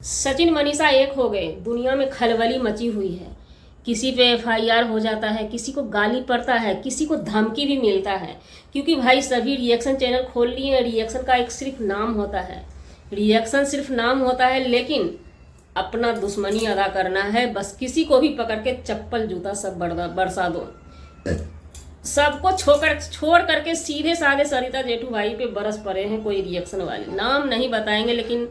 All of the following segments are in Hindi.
सचिन मनीषा एक हो गए। दुनिया में खलबली मची हुई है। किसी पे एफआईआर हो जाता है, किसी को गाली पड़ता है, किसी को धमकी भी मिलता है। क्योंकि भाई सभी रिएक्शन चैनल खोल लिए हैं। रिएक्शन का एक सिर्फ नाम होता है, रिएक्शन सिर्फ नाम होता है, लेकिन अपना दुश्मनी अदा करना है। बस किसी को भी पकड़ के चप्पल जूता सब बरसा दो। सबको छोड़ करके सीधे साधे सरिता जेठू भाई पे बरस पड़े हैं कोई रिएक्शन वाले। नाम नहीं बताएंगे, लेकिन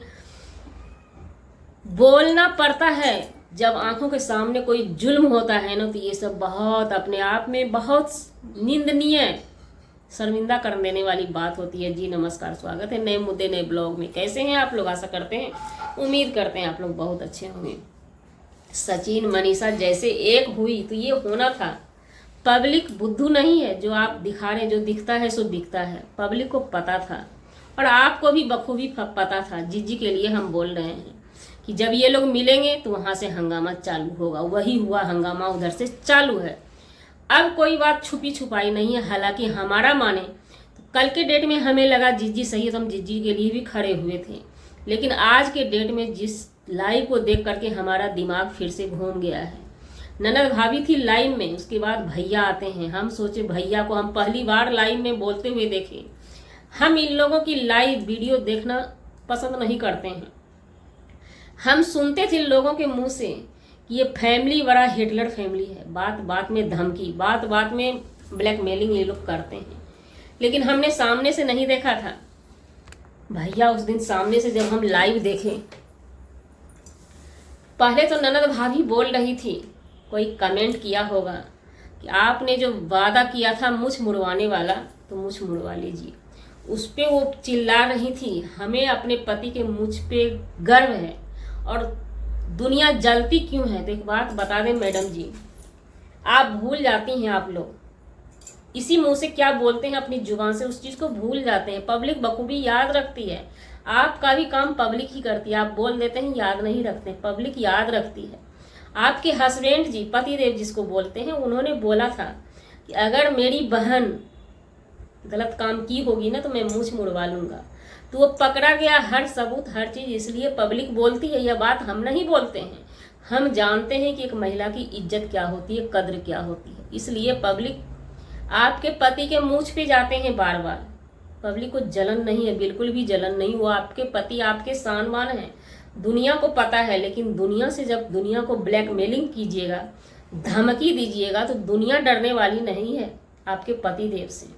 बोलना पड़ता है। जब आंखों के सामने कोई जुल्म होता है ना, तो ये सब बहुत अपने आप में बहुत निंदनीय, शर्मिंदा कर देने वाली बात होती है। जी नमस्कार, स्वागत है नए मुद्दे नए ब्लॉग में। कैसे हैं आप लोग? आशा करते हैं, उम्मीद करते हैं आप लोग बहुत अच्छे होंगे। सचिन मनीषा जैसे एक हुई तो ये होना था। पब्लिक बुद्धू नहीं है जो आप दिखा रहे, जो दिखता है सो बिकता है। पब्लिक को पता था, और आपको भी बखूबी पता था। जीजी के लिए हम बोल रहे हैं कि जब ये लोग मिलेंगे तो वहां से हंगामा चालू होगा। वही हुआ, हंगामा उधर से चालू है। अब कोई बात छुपी छुपाई नहीं है। हालांकि हमारा माने तो कल के डेट में हमें लगा जीजी सही है, तो हम जीजी के लिए भी खड़े हुए थे। लेकिन आज के डेट में जिस लाइव को देख करके हमारा दिमाग फिर से घूम गया है। ननद भाभी थी लाइव में, उसके बाद भैया आते हैं। हम सोचे भैया को हम पहली बार लाइव में बोलते हुए देखे। हम इन लोगों की लाइव वीडियो देखना पसंद नहीं करते हैं। हम सुनते थे लोगों के मुंह से कि ये फैमिली बड़ा हिटलर फैमिली है। बात बात में धमकी, बात बात में ब्लैकमेलिंग ये लोग करते हैं। लेकिन हमने सामने से नहीं देखा था। भैया उस दिन सामने से जब हम लाइव देखे, पहले तो ननद भाभी बोल रही थी, कोई कमेंट किया होगा कि आपने जो वादा किया था मुझ मुड़वाने वाला, तो मुझ मुड़वा लीजिए। उस पे वो चिल्ला रही थी, हमें अपने पति के मुझ पे गर्व है और दुनिया जलती क्यों है। तो एक बात बता दें मैडम जी, आप भूल जाती हैं। आप लोग इसी मुंह से क्या बोलते हैं, अपनी जुबान से उस चीज को भूल जाते हैं। पब्लिक बखूबी याद रखती है। आपका भी काम पब्लिक ही करती है। आप बोल देते हैं, याद नहीं रखते। पब्लिक याद रखती है। आपके हस्बैंड जी, पतिदेव जिसको बोलते हैं, उन्होंने बोला था कि अगर मेरी बहन गलत काम की होगी ना तो मैं मुंह मुड़वा लूंगा। तो वो पकड़ा गया, हर सबूत हर चीज। इसलिए पब्लिक बोलती है। यह बात हम नहीं बोलते हैं। हम जानते हैं कि एक महिला की इज्जत क्या होती है, कद्र क्या होती है। इसलिए पब्लिक आपके पति के मुंह पे जाते हैं बार बार। पब्लिक को जलन नहीं है, बिल्कुल भी जलन नहीं। वो आपके पति आपके सानमान है, दुनिया को पता है। लेकिन दुनिया से जब दुनिया को ब्लैकमेलिंग कीजिएगा, धमकी दीजिएगा, तो दुनिया डरने वाली नहीं है आपके पति देव से।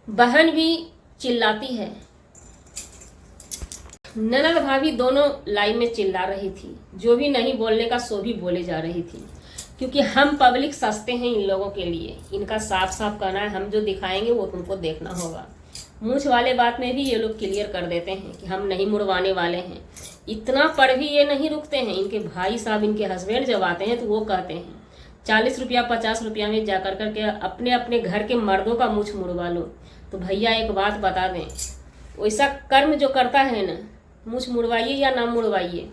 बहन भी चिल्लाती है, ननद भाभी दोनों लाइन में चिल्ला रही थी। जो भी नहीं बोलने का सो भी बोले जा रही थी। क्योंकि हम पब्लिक सस्ते हैं इन लोगों के लिए। इनका साफ साफ कहना है, हम जो दिखाएंगे वो तुमको देखना होगा। मूछ वाले बात में भी ये लोग क्लियर कर देते हैं कि हम नहीं मुड़वाने वाले हैं। इतना पर भी ये नहीं रुकते हैं। इनके भाई साहब, इनके हस्बैंड जब आते हैं तो वो कहते हैं 40 रुपया 50 रुपया में जा करके अपने अपने घर के मर्दों का मूछ मुड़वा लो। तो भैया एक बात बता दें, वैसा कर्म जो करता है ना, मूछ मुड़वाइए या ना मुड़वाइए,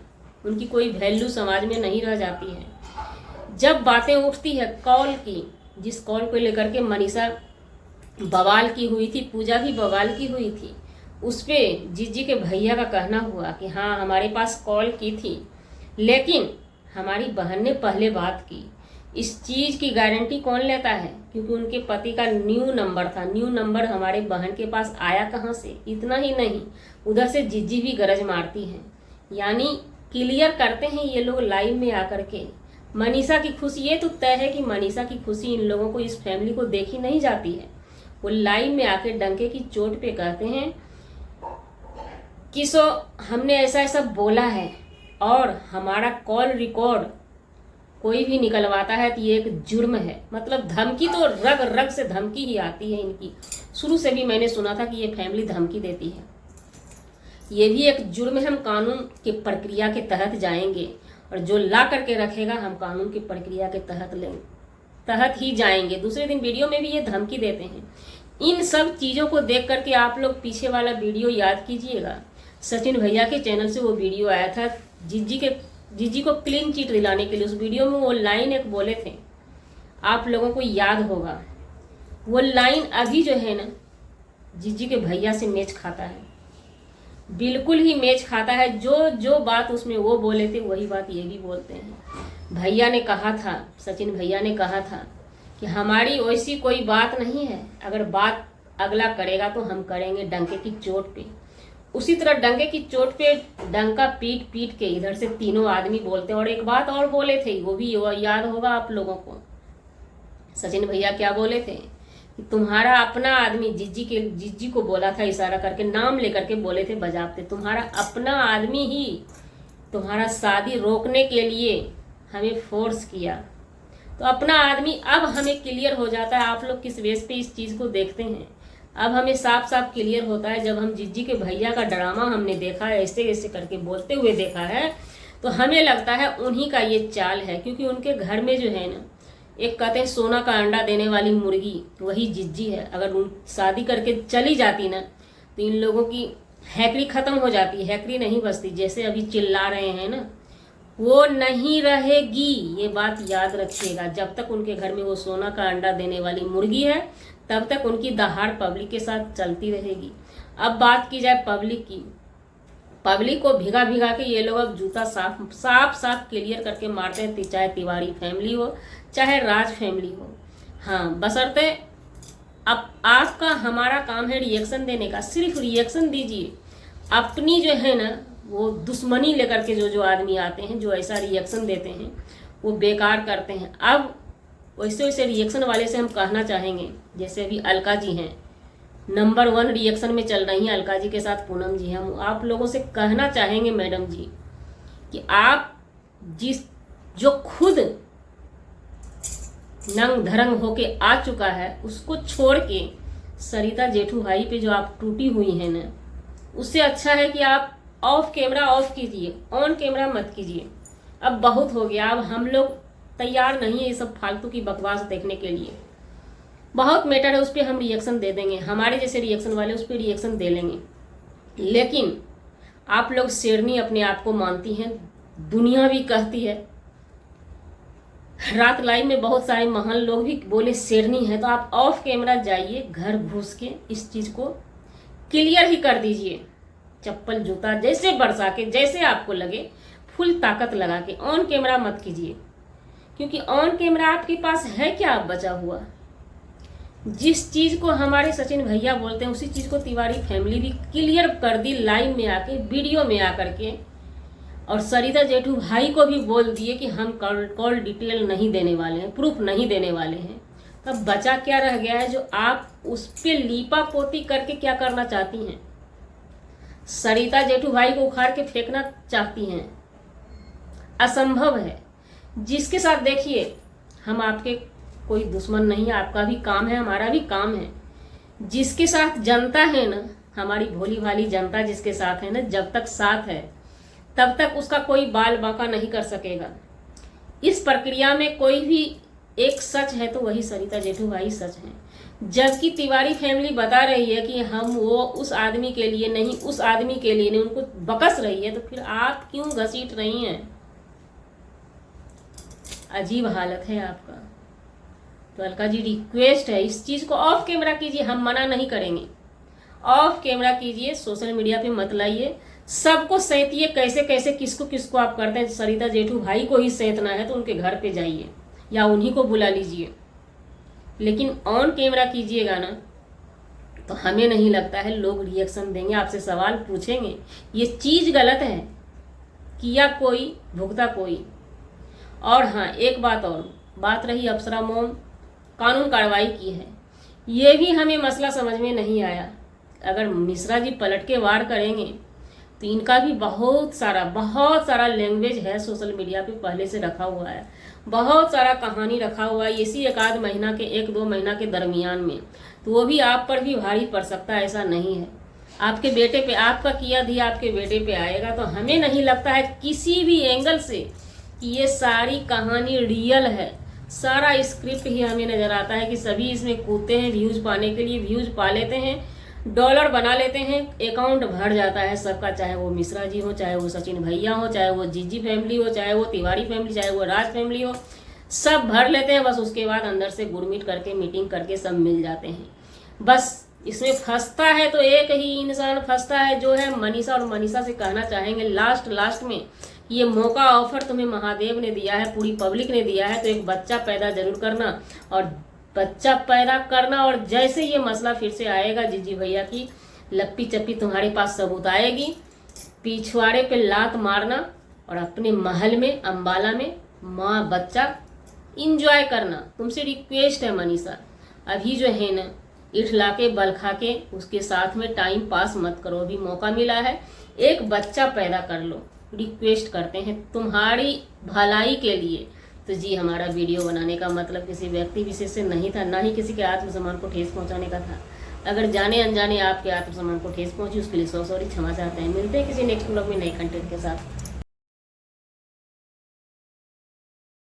उनकी कोई वैल्यू समाज में नहीं रह जाती है। जब बातें उठती है कॉल की, जिस कॉल को लेकर के मनीषा बवाल की हुई थी, पूजा भी बवाल की हुई थी, उस पे जीजी के भैया का कहना हुआ कि हाँ हमारे पास कॉल की थी, लेकिन हमारी बहन ने पहले बात की। इस चीज़ की गारंटी कौन लेता है? क्योंकि उनके पति का न्यू नंबर था। न्यू नंबर हमारे बहन के पास आया कहाँ से? इतना ही नहीं, उधर से जीजी भी गरज मारती हैं। यानी क्लियर करते हैं ये लोग लाइव में आकर के। मनीषा की खुशी, ये तो तय है कि मनीषा की खुशी इन लोगों को, इस फैमिली को देखी नहीं जाती है। वो लाइव में आके डंके की चोट पे कहते हैं कि सो हमने ऐसा ऐसा बोला है, और हमारा कॉल रिकॉर्ड कोई भी निकलवाता है तो ये एक जुर्म है। मतलब धमकी तो रग रग से धमकी ही आती है इनकी। शुरू से भी मैंने सुना था कि ये फैमिली धमकी देती है। ये भी एक जुर्म है। हम कानून के प्रक्रिया के तहत जाएंगे, और जो ला करके रखेगा हम कानून की प्रक्रिया के तहत ही जाएंगे। दूसरे दिन वीडियो में भी ये धमकी देते हैं। इन सब चीज़ों को देख करके आप लोग पीछे वाला वीडियो याद कीजिएगा। सचिन भैया के चैनल से वो वीडियो आया था जीजी को क्लीन चिट दिलाने के लिए। उस वीडियो में वो लाइन एक बोले थे, आप लोगों को याद होगा। वो लाइन अभी जो है ना, जीजी के भैया से मैच खाता है। बिल्कुल ही मैच खाता है। जो जो बात उसमें वो बोले थे वही बात ये भी बोलते हैं। भैया ने कहा था, सचिन भैया ने कहा था कि हमारी वैसी कोई बात नहीं है, अगर बात अगला करेगा तो हम करेंगे डंके की चोट पे। उसी तरह डंके की चोट पे डंका पीट पीट के इधर से तीनों आदमी बोलते हैं। और एक बात और बोले थे, वो भी याद होगा आप लोगों को। सचिन भैया क्या बोले थे कि तुम्हारा अपना आदमी, जिज्जी को बोला था, इशारा करके नाम लेकर के बोले थे बजाते, तुम्हारा अपना आदमी ही तुम्हारा शादी रोकने के लिए हमें फोर्स किया। तो अपना आदमी अब हमें क्लियर हो जाता है। आप लोग किस बेस पे इस चीज़ को देखते हैं, अब हमें साफ साफ क्लियर होता है। जब हम जिज्जी के भैया का ड्रामा हमने देखा है, ऐसे ऐसे करके बोलते हुए देखा है, तो हमें लगता है उन्हीं का ये चाल है। क्योंकि उनके घर में जो है ना, एक कहते हैं सोना का अंडा देने वाली मुर्गी, वही जिज्जी है। अगर उन शादी करके चली जाती ना, तो इन लोगों की हैकड़ी खत्म हो जाती, हैकड़ी नहीं बचती। जैसे अभी चिल्ला रहे हैं ना, वो नहीं रहेगी, ये बात याद रखिएगा। जब तक उनके घर में वो सोना का अंडा देने वाली मुर्गी है, तब तक उनकी दहाड़ पब्लिक के साथ चलती रहेगी। अब बात की जाए पब्लिक की, पब्लिक को भिगा भिगा के ये लोग अब जूता साफ साफ साफ क्लियर करके मारते हैं, चाहे तिवारी फैमिली हो चाहे राज फैमिली हो। हाँ, बशर्ते अब आपका हमारा काम है रिएक्शन देने का, सिर्फ रिएक्शन दीजिए। अपनी जो है ना वो दुश्मनी लेकर के जो आदमी आते हैं, जो ऐसा रिएक्शन देते हैं, वो बेकार करते हैं। अब वैसे वैसे रिएक्शन वाले से हम कहना चाहेंगे, जैसे अभी अलका जी हैं, नंबर 1 रिएक्शन में चल रही हैं अलका जी के साथ पूनम जी। हम आप लोगों से कहना चाहेंगे मैडम जी कि आप जो खुद नंग धरंग होके आ चुका है, उसको छोड़ के सरिता जेठू भाई पे जो आप टूटी हुई हैं ना, उससे अच्छा है कि आप ऑफ कैमरा ऑफ कीजिए, ऑन कैमरा मत कीजिए। अब बहुत हो गया, अब हम लोग तैयार नहीं है ये सब फालतू की बकवास देखने के लिए। बहुत मैटर है, उस पर हम रिएक्शन दे देंगे, हमारे जैसे रिएक्शन वाले उस पर रिएक्शन दे लेंगे। लेकिन आप लोग शेरनी अपने आप को मानती हैं, दुनिया भी कहती है। रात लाइव में बहुत सारे महान लोग भी बोले शेरनी है, तो आप ऑफ कैमरा जाइए, घर घुस के इस चीज़ को क्लियर ही कर दीजिए। चप्पल जूता जैसे बरसा के, जैसे आपको लगे, फुल ताकत लगा के ऑन कैमरा मत कीजिए। क्योंकि ऑन कैमरा आपके पास है क्या बचा हुआ? जिस चीज़ को हमारे सचिन भैया बोलते हैं, उसी चीज़ को तिवारी फैमिली भी क्लियर कर दी लाइव में आके, वीडियो में आकर के। और सरिता जेठू भाई को भी बोल दिए कि हम कॉल डिटेल नहीं देने वाले हैं, प्रूफ नहीं देने वाले हैं। तब बचा क्या रह गया है जो आप उस पर लीपा पोती करके क्या करना चाहती हैं? सरिता जेठू भाई को उखाड़ के फेंकना चाहती हैं, असंभव है। जिसके साथ देखिए, हम आपके कोई दुश्मन नहीं है, आपका भी काम है, हमारा भी काम है। जिसके साथ जनता है ना, हमारी भोली भाली जनता जिसके साथ है ना, जब तक साथ है तब तक उसका कोई बाल बांका नहीं कर सकेगा। इस प्रक्रिया में कोई भी एक सच है तो वही सरिता जेठू भाई सच है। जबकि तिवारी फैमिली बता रही है कि हम वो उस आदमी के लिए नहीं, उस आदमी के लिए नहीं, उनको बकस रही है, तो फिर आप क्यों घसीट रही हैं? अजीब हालत है आपका। तो अलका जी रिक्वेस्ट है, इस चीज़ को ऑफ कैमरा कीजिए, हम मना नहीं करेंगे। ऑफ कैमरा कीजिए, सोशल मीडिया पे मत लाइए, सबको सैतिए। कैसे कैसे किसको किसको आप करते हैं, सरिता जेठू भाई को ही सैतना है तो उनके घर पे जाइए या उन्हीं को बुला लीजिए। लेकिन ऑन कैमरा कीजिएगा ना, तो हमें नहीं लगता है लोग रिएक्शन देंगे, आपसे सवाल पूछेंगे। ये चीज़ गलत है, किया कोई भुगता कोई। और हाँ, एक बात और, बात रही अप्सरा मोम, कानून कार्रवाई की है, ये भी हमें मसला समझ में नहीं आया। अगर मिश्रा जी पलट के वार करेंगे तो इनका भी बहुत सारा लैंग्वेज है सोशल मीडिया पे पहले से रखा हुआ है, बहुत सारा कहानी रखा हुआ है इसी एक आध महीना के, 1-2 महीना के दरमियान में। तो वो भी आप पर भी भारी पड़ सकता है, ऐसा नहीं है। आपके बेटे पे, आपका किया दिया आपके बेटे पे आएगा। तो हमें नहीं लगता है किसी भी एंगल से कि ये सारी कहानी रियल है। सारा स्क्रिप्ट ही हमें नज़र आता है कि सभी इसमें कूदते हैं व्यूज़ पाने के लिए, व्यूज़ पा लेते हैं, डॉलर बना लेते हैं, अकाउंट भर जाता है सबका, चाहे वो मिश्रा जी हो, चाहे वो सचिन भैया हो, चाहे वो जिज्जी फैमिली हो, चाहे वो तिवारी फैमिली, चाहे वो राज फैमिली हो, सब भर लेते हैं। बस उसके बाद अंदर से गुड़मिट करके मीटिंग करके सब मिल जाते हैं। बस इसमें फंसता है तो एक ही इंसान फंसता है, जो है मनीषा। और मनीषा से कहना चाहेंगे लास्ट में, ये मौका ऑफर तुम्हें महादेव ने दिया है, पूरी पब्लिक ने दिया है, तो एक बच्चा पैदा जरूर करना। और बच्चा पैदा करना, और जैसे ये मसला फिर से आएगा जीजी भैया की लप्पी चप्पी तुम्हारे पास सबूत आएगी, पिछवाड़े पे लात मारना और अपने महल में अंबाला में माँ बच्चा इंजॉय करना। तुमसे रिक्वेस्ट है मनीषा, अभी जो है ना इठला के बल खा के उसके साथ में टाइम पास मत करो, अभी मौका मिला है, एक बच्चा पैदा कर लो, रिक्वेस्ट करते हैं तुम्हारी भलाई के लिए। तो जी हमारा वीडियो बनाने का मतलब किसी व्यक्ति विशेष से नहीं था, ना ही किसी के आत्मसम्मान को ठेस पहुंचाने का था। अगर जाने अनजाने आपके आत्मसम्मान को ठेस पहुंची उसके लिए सॉरी, क्षमा चाहते हैं। मिलते हैं किसी नेक्स्ट ब्लॉग में नए कंटेंट के साथ।